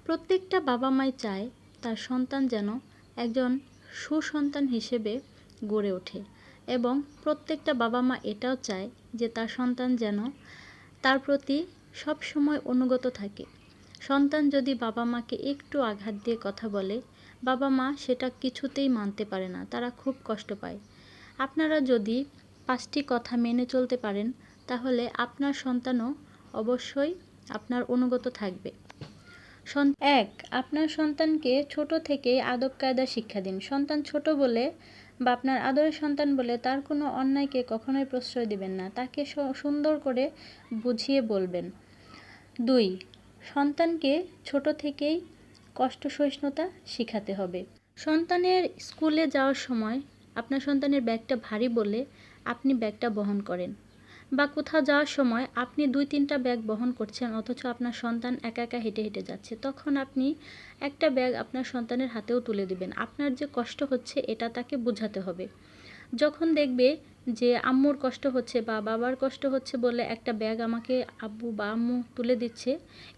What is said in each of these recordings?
প্রত্যেকটা বাবা মাই চায় তার সন্তান যেন একজন সুসন্তান হিসেবে গড়ে ওঠে এবং প্রত্যেকটা বাবা মা এটাও চায় যে তার সন্তান যেন তার প্রতি সব সময় অনুগত থাকে। সন্তান যদি বাবা মাকে একটু আঘাত দিয়ে কথা বলে, বাবা মা সেটা কিছুতেই মানতে পারে না, তারা খুব কষ্ট পায়। আপনারা যদি 5টি কথা মেনে চলতে পারেন তাহলে আপনার সন্তানও অবশ্যই আপনার অনুগত থাকবে। 1. আপনার সন্তানকে ছোট থেকেই আদব কায়দা শিক্ষা দিন। সন্তান ছোট বলে বা আপনার আদরের সন্তান বলে তার কোনো অন্যায়কে কখনোই প্রশ্রয় দিবেন না, তাকে সুন্দর করে বুঝিয়ে বলবেন। 2. সন্তানকে ছোট থেকেই কষ্ট সহিষ্ণুতা শিখাতে হবে। সন্তানের স্কুলে যাওয়ার সময় আপনার সন্তানের ব্যাগটা ভারী বলে আপনি ব্যাগটা বহন করেন, বা কোথাও যাওয়ার সময় আপনি 2-3টা ব্যাগ বহন করছেন অথচ আপনার সন্তান একা একা হেঁটে হেঁটে যাচ্ছে, তখন আপনি একটা ব্যাগ আপনার সন্তানের হাতেও তুলে দিবেন। আপনার যে কষ্ট হচ্ছে এটা তাকে বোঝাতে হবে। যখন দেখবে যে আম্মুর কষ্ট হচ্ছে বা বাবার কষ্ট হচ্ছে বলে একটা ব্যাগ আমাকে আব্বু বা আম্মু তুলে দিচ্ছে,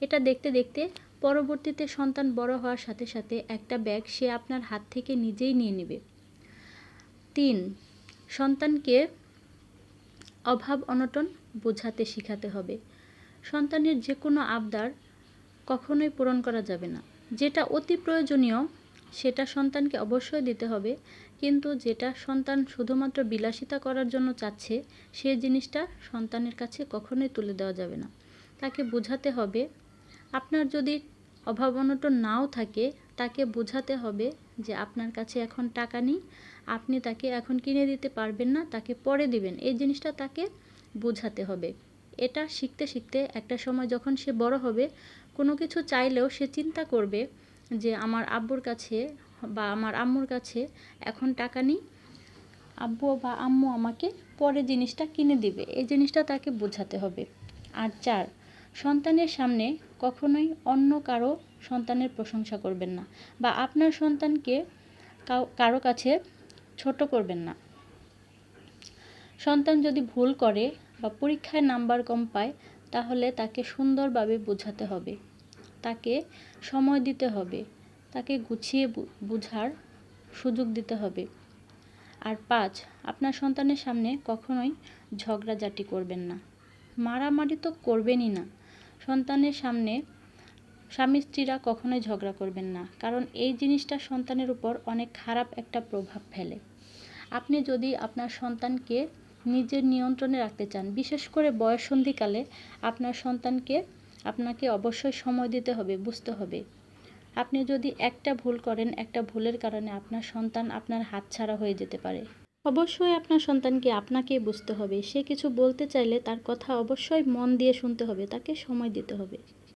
এটা দেখতে দেখতে পরবর্তীতে সন্তান বড় হওয়ার সাথে সাথে একটা ব্যাগ সে আপনার হাত থেকে নিজেই নিয়ে নেবে। 3. সন্তানকে অভাব অনটন বোঝাতে শিখাতে হবে। সন্তানের যে কোনো আবদার কখনোই পূরণ করা যাবে না। যেটা অতি প্রয়োজনীয় সেটা সন্তানকে অবশ্যই দিতে হবে, কিন্তু যেটা সন্তান শুধুমাত্র বিলাসিতা করার জন্য চাচ্ছে সেই জিনিসটা সন্তানের কাছে কখনোই তুলে দেওয়া যাবে না। তাকে বোঝাতে হবে, আপনার যদি অভাব অনটন নাও থাকে তাকে বোঝাতে হবে যে আপনার কাছে এখন টাকা নেই, আপনি তাকে এখন কিনে দিতে পারবেন না, তাকে পরে দিবেন। এই জিনিসটা তাকে বোঝাতে হবে। এটা শিখতে শিখতে একটা সময় যখন সে বড় হবে, কোনো কিছু চাইলেও সে চিন্তা করবে যে আমার আব্বুর কাছে বা আমার আম্মুর কাছে এখন টাকা নেই, আব্বু বা আম্মু আমাকে পরে জিনিসটা কিনে দিবে। এই জিনিসটা তাকে বোঝাতে হবে। আর 4. সন্তানের সামনে কখনোই অন্য কারো সন্তানের প্রশংসা করবেন না বা আপনার সন্তানকে কারো কাছে ছোট করবেন না। সন্তান যদি ভুল করে বা পরীক্ষায় নাম্বার কম পায় তাহলে তাকে সুন্দরভাবে বোঝাতে হবে, তাকে সময় দিতে হবে, তাকে গুছিয়ে বোঝার সুযোগ দিতে হবে। আর 5. আপনার সন্তানের সামনে কখনোই ঝগড়াঝাটি করবেন না, মারামারি তো করবেনই না। সন্তানের সামনে স্বামী স্ত্রীরা কখনোই ঝগড়া করবেন না, কারণ এই জিনিসটা সন্তানের উপর অনেক খারাপ একটা প্রভাব ফেলে। আপনি যদি আপনার সন্তানকে নিজের নিয়ন্ত্রণে রাখতে চান, বিশেষ করে বয়ঃসন্ধিকালে আপনার সন্তানকে আপনাকে অবশ্যই সময় দিতে হবে, বুঝতে হবে। আপনি যদি একটা ভুল করেন, একটা ভুলের কারণে আপনার সন্তান আপনার হাতছাড়া হয়ে যেতে পারে। অবশ্যই আপনার সন্তানকে আপনাকেই বুঝতে হবে। সে কিছু বলতে চাইলে তার কথা অবশ্যই মন দিয়ে শুনতে হবে, তাকে সময় দিতে হবে।